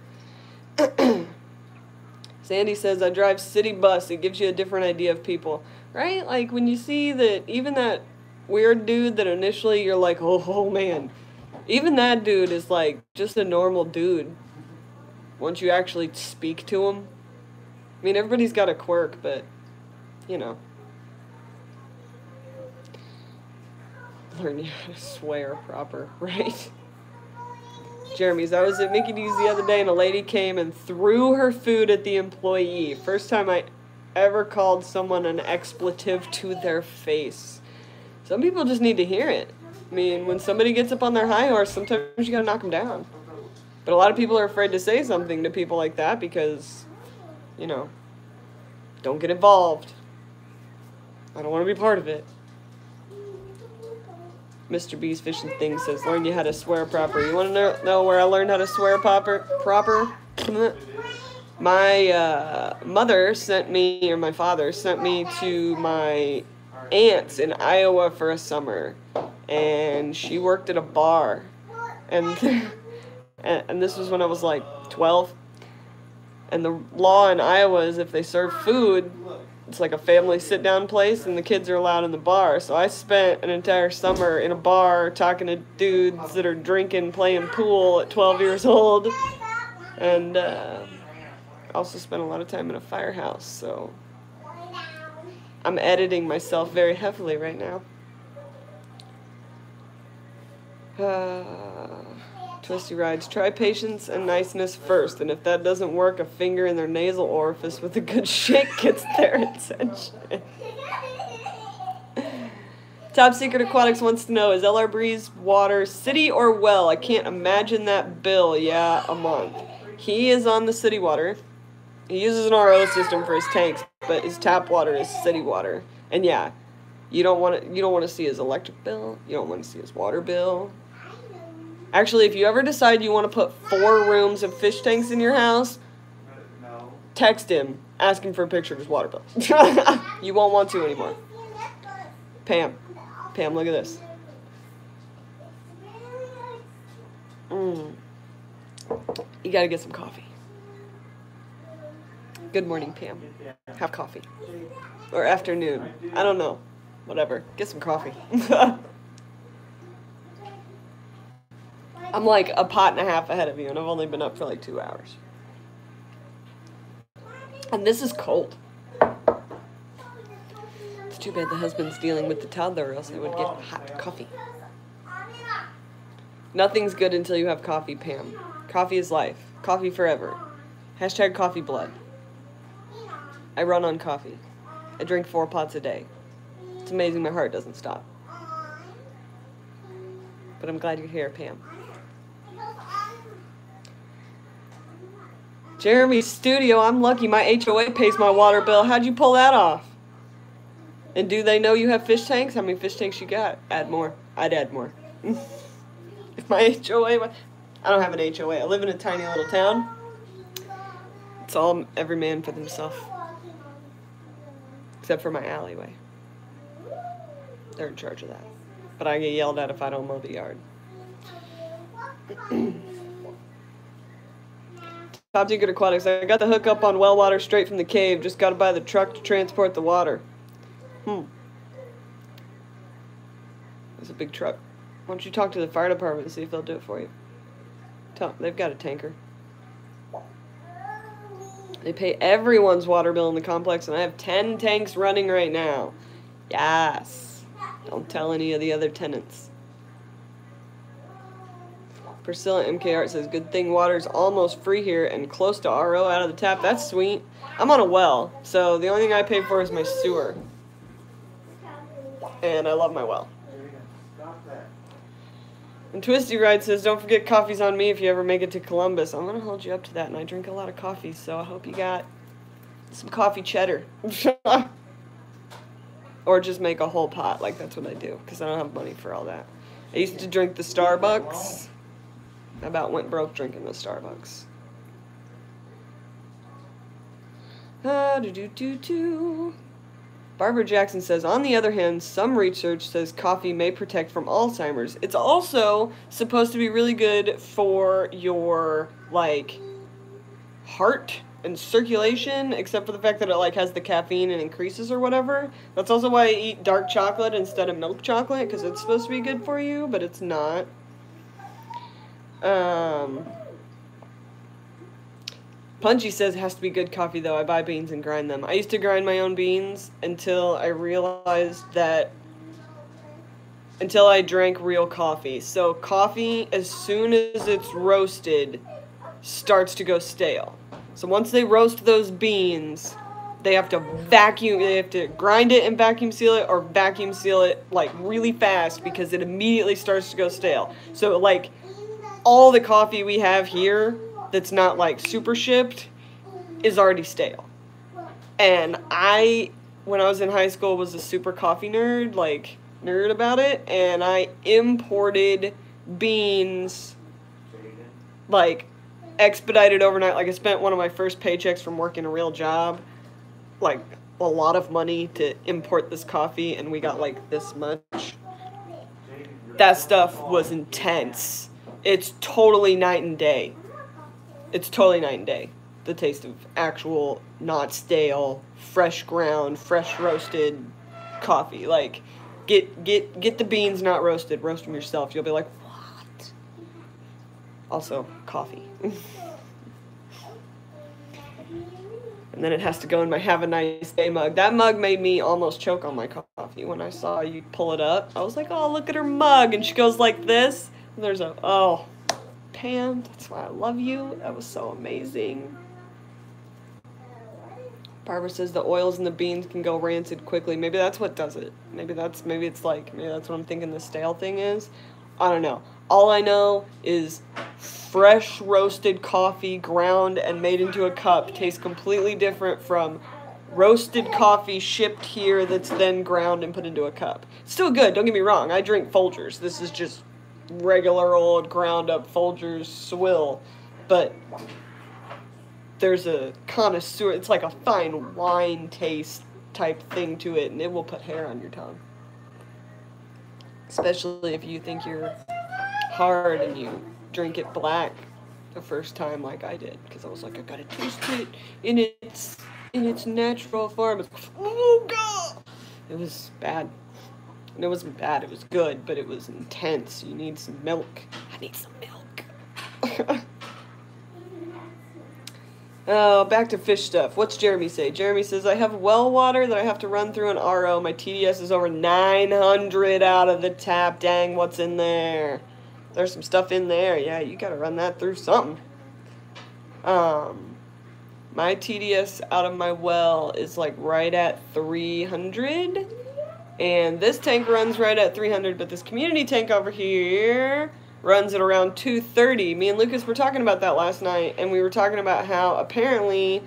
Sandy says, I drive city bus. It gives you a different idea of people. Right? Like, when you see that, even that weird dude that initially you're like, oh man, even that dude is like just a normal dude once you actually speak to him. I mean, everybody's got a quirk, but, you know. Learn how to swear proper, right? Jeremy's, I was at Mickey D's the other day and a lady came and threw her food at the employee. First time I ever called someone an expletive to their face. Some people just need to hear it. I mean, when somebody gets up on their high horse, sometimes you gotta knock them down. But a lot of people are afraid to say something to people like that because, you know, don't get involved. I don't want to be part of it. Mr. B's Fishing Thing says, learn you how to swear proper. You want to know where I learned how to swear proper? My mother sent me, or my father sent me to my aunt's in Iowa for a summer, and she worked at a bar, and and this was when I was like 12, and the law in Iowa is if they serve food, it's like a family sit-down place, and the kids are allowed in the bar. So I spent an entire summer in a bar talking to dudes that are drinking, playing pool at 12 years old, and also spent a lot of time in a firehouse, so I'm editing myself very heavily right now. Twisty Rides. Try patience and niceness first, and if that doesn't work, a finger in their nasal orifice with a good shake gets their attention. Top Secret Aquatics wants to know, is LR Breeze water city or well? I can't imagine that bill. Yeah, a month. He is on the city water. He uses an RO system for his tanks, but his tap water is city water. And yeah, you don't want to see his electric bill. You don't want to see his water bill. Actually, if you ever decide you want to put 4 rooms of fish tanks in your house, text him, ask him for a picture of his water bill. You won't want to anymore. Pam, look at this. You gotta get some coffee. Good morning, Pam. Have coffee. Or afternoon. I don't know. Whatever. Get some coffee. I'm like a pot and a half ahead of you, and I've only been up for like 2 hours. And this is cold. It's too bad the husband's dealing with the toddler, or else I would get hot coffee. Nothing's good until you have coffee, Pam. Coffee is life. Coffee forever. Hashtag coffee blood. I run on coffee. I drink 4 pots a day. It's amazing my heart doesn't stop. But I'm glad you're here, Pam. Jeremy's studio. I'm lucky my HOA pays my water bill. How'd you pull that off? And do they know you have fish tanks? How many fish tanks you got? Add more. I'd add more. If my HOA... I don't have an HOA. I live in a tiny little town. It's all every man for themselves. Except for my alleyway. They're in charge of that. But I get yelled at if I don't mow the yard. Top Secret Aquatics. I got the hookup on well water straight from the cave. Just got to buy the truck to transport the water. It's a big truck. Why don't you talk to the fire department and see if they'll do it for you? They've got a tanker. They pay everyone's water bill in the complex, and I have 10 tanks running right now. Yes. Don't tell any of the other tenants. Priscilla MK Art says, good thing water's almost free here and close to RO out of the tap. That's sweet. I'm on a well, so the only thing I pay for is my sewer. And I love my well. And Twisty Ride says, don't forget coffee's on me if you ever make it to Columbus. I'm going to hold you up to that, and I drink a lot of coffee, so I hope you got some coffee cheddar. Or just make a whole pot, like that's what I do, because I don't have money for all that. I used to drink the Starbucks. I about went broke drinking the Starbucks. Barbara Jackson says, on the other hand, some research says coffee may protect from Alzheimer's. It's also supposed to be really good for your, like, heart and circulation, except for the fact that it, like, has the caffeine and increases or whatever. That's also why I eat dark chocolate instead of milk chocolate, because it's supposed to be good for you, but it's not. Punchy says it has to be good coffee, though. I buy beans and grind them. I used to grind my own beans until I realized that... until I drank real coffee. So coffee, as soon as it's roasted, starts to go stale. So once they roast those beans, they have to grind it and vacuum seal it, or vacuum seal it, like, really fast, because it immediately starts to go stale. So, like, all the coffee we have here that's not, like, super shipped is already stale. And I, when I was in high school, was a super coffee nerd, like, nerd about it, and I imported beans, like, expedited overnight. Like, I spent one of my first paychecks from working a real job, like, a lot of money to import this coffee, and we got, like, this much. That stuff was intense. It's totally night and day. It's totally night and day. The taste of actual, not stale, fresh ground, fresh roasted coffee. Like, get the beans not roasted. Roast them yourself. You'll be like, what? Also, coffee. And then it has to go in my Have a Nice Day mug. That mug made me almost choke on my coffee. When I saw you pull it up, I was like, oh, look at her mug. And she goes like this. And there's a, oh, Pam, that's why I love you. That was so amazing. Barbara says the oils in the beans can go rancid quickly. Maybe that's what does it. Maybe that's what I'm thinking the stale thing is. I don't know. All I know is fresh roasted coffee ground and made into a cup tastes completely different from roasted coffee shipped here that's then ground and put into a cup. Still good, don't get me wrong. I drink Folgers. This is just regular old ground up Folgers swill. But there's a connoisseur, it's like a fine wine taste type thing to it, and it will put hair on your tongue. Especially if you think you're hard and you drink it black the first time like I did. Because I was like, I gotta taste it in its natural form. It's, oh, God! It was bad. And it wasn't bad, it was good, but it was intense. You need some milk. I need some milk. Oh, back to fish stuff. What's Jeremy say? Jeremy says, I have well water that I have to run through an RO. My TDS is over 900 out of the tap. Dang, what's in there? There's some stuff in there. Yeah, you gotta run that through something. My TDS out of my well is like right at 300. And this tank runs right at 300, but this community tank over here runs at around 230. Me and Lucas were talking about that last night, and we were talking about how apparently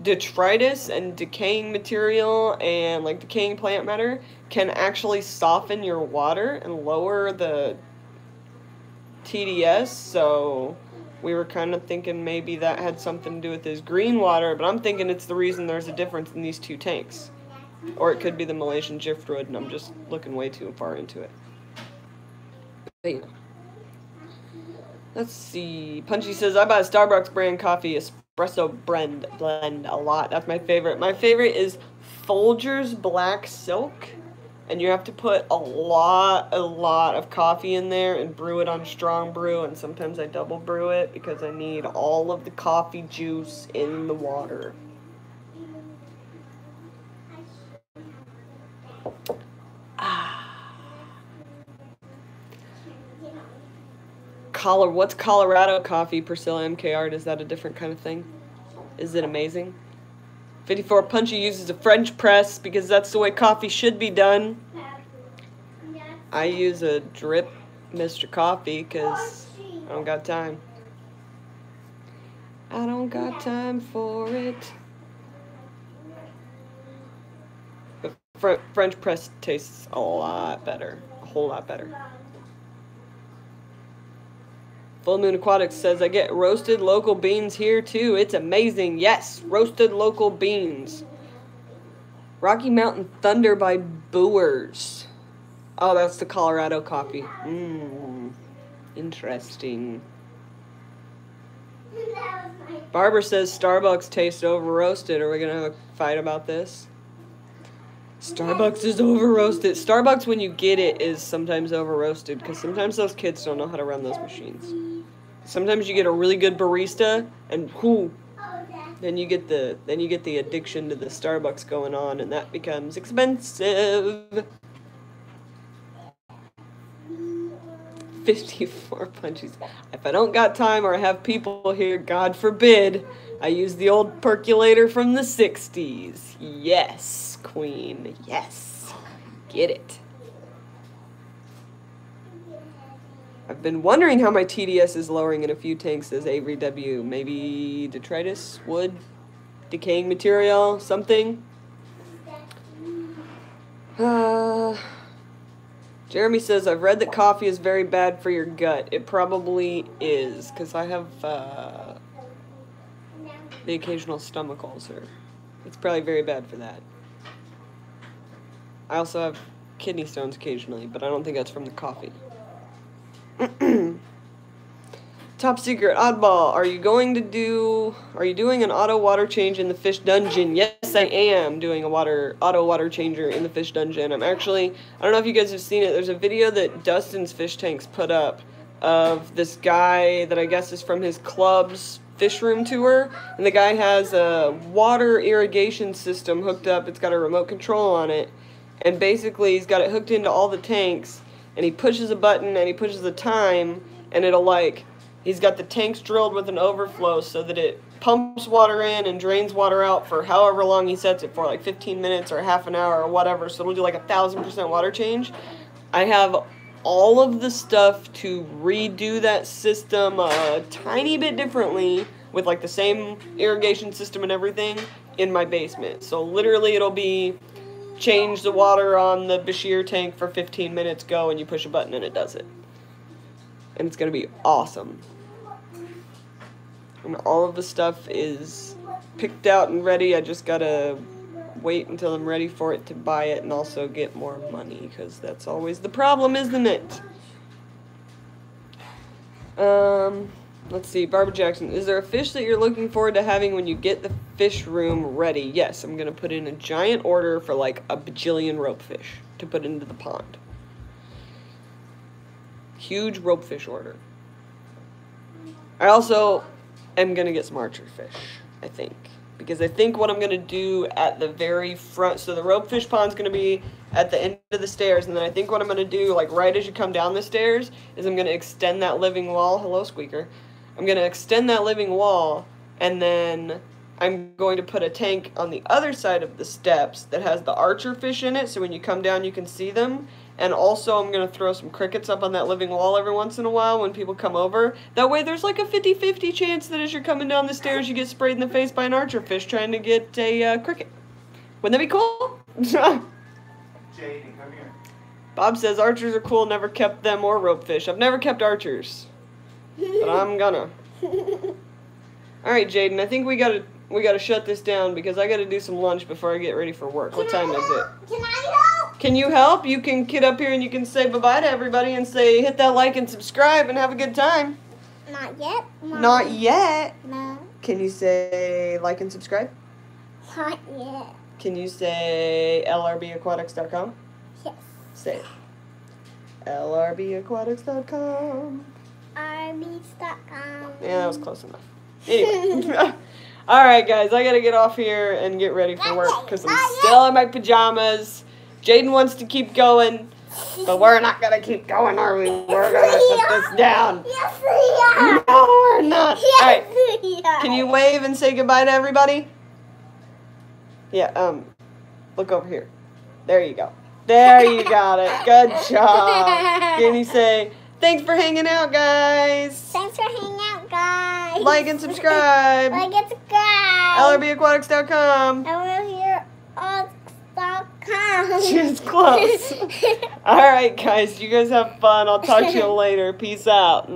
detritus and decaying material and like decaying plant matter can actually soften your water and lower the TDS. So we were kind of thinking maybe that had something to do with his green water, but I'm thinking it's the reason there's a difference in these two tanks. Or it could be the Malaysian driftwood, and I'm just looking way too far into it. But, you know. Let's see. Punchy says, I buy a Starbucks brand coffee espresso blend a lot. That's my favorite. My favorite is Folgers Black Silk. And you have to put a lot of coffee in there and brew it on strong brew. And sometimes I double brew it because I need all of the coffee juice in the water. What's Colorado coffee, Priscilla MKR? Is that a different kind of thing? Is it amazing? 54 Punchy uses a French press because that's the way coffee should be done. I use a drip Mr. Coffee because I don't got time. I don't got time for it. But French press tastes a lot better. A whole lot better. Full Moon Aquatics says, I get roasted local beans here too. It's amazing. Yes, roasted local beans. Rocky Mountain Thunder by Boers. Oh, that's the Colorado coffee. Interesting. Barbara says Starbucks tastes over roasted. Are we going to have a fight about this? Starbucks is over roasted. Starbucks, when you get it, is sometimes over roasted because sometimes those kids don't know how to run those machines. Sometimes you get a really good barista, and then you get the addiction to the Starbucks going on, and that becomes expensive. 54 punches. If I don't got time or I have people here, God forbid, I use the old percolator from the 60s. Yes, queen. Yes. Get it. I've been wondering how my TDS is lowering in a few tanks, says Avery W. Maybe detritus, wood, decaying material, something. Jeremy says, I've read that coffee is very bad for your gut. It probably is, because I have the occasional stomach ulcer. It's probably very bad for that. I also have kidney stones occasionally, but I don't think that's from the coffee. Top secret, Oddball, are you doing an auto water change in the fish dungeon? Yes, I am doing a auto water changer in the fish dungeon. I don't know if you guys have seen it. There's a video that Dustin's Fish Tanks put up of this guy that I guess is from his club's fish room tour. And the guy has a water irrigation system hooked up. It's got a remote control on it. And basically he's got it hooked into all the tanks. And he pushes a button and he pushes the time. And it'll he's got the tanks drilled with an overflow so that it pumps water in and drains water out for however long he sets it for, like 15 minutes or half an hour or whatever. So it'll do like 1,000% water change. I have all of the stuff to redo that system a tiny bit differently with like the same irrigation system and everything in my basement. So literally it'll be change the water on the Bashir tank for 15 minutes, go, and you push a button and it does it. And it's going to be awesome. And all of the stuff is picked out and ready. I just got to wait until I'm ready for it to buy it and also get more money, because that's always the problem, isn't it? Let's see, Barbara Jackson. Is there a fish that you're looking forward to having when you get the fish room ready? Yes, I'm going to put in a giant order for like a bajillion ropefish to put into the pond. Huge ropefish order. I also am going to get some archer fish, I think. Because I think what I'm going to do at the very front, so the ropefish pond's going to be at the end of the stairs, and then I think what I'm going to do, like right as you come down the stairs, is I'm going to extend that living wall. Hello, Squeaker. I'm going to extend that living wall, and then I'm going to put a tank on the other side of the steps that has the archer fish in it, so when you come down you can see them. And also I'm going to throw some crickets up on that living wall every once in a while when people come over. That way there's like a 50-50 chance that as you're coming down the stairs you get sprayed in the face by an archer fish trying to get a cricket. Wouldn't that be cool? Jaden, come here. Bob says archers are cool, never kept them or ropefish. I've never kept archers. But I'm gonna. Alright, Jaden, I think we gotta shut this down because I gotta do some lunch before I get ready for work. What time is it? Can I help? Can you help? You can get up here and you can say bye-bye to everybody and say hit that like and subscribe and have a good time. Not yet. Mom. Not yet. No. Can you say like and subscribe? Not yet. Can you say lrbaquatics.com? Yes. Say it. lrbaquatics.com. Arby's.com. Yeah, that was close enough. Anyway. Alright, guys, I gotta get off here and get ready for work because I'm still in my pajamas. Jaden wants to keep going, but we're not gonna keep going, are we? We're gonna put this down. Yes, we are. No, we're not. Yes, Alright, we are. can you wave and say goodbye to everybody? Yeah, look over here. There you go. There you got it. Good job. Can you say, thanks for hanging out, guys. Thanks for hanging out, guys. Like and subscribe. Like and subscribe. lrbaquatics.com. lrbaquatics.com. She's close. Alright, guys. You guys have fun. I'll talk to you later. Peace out.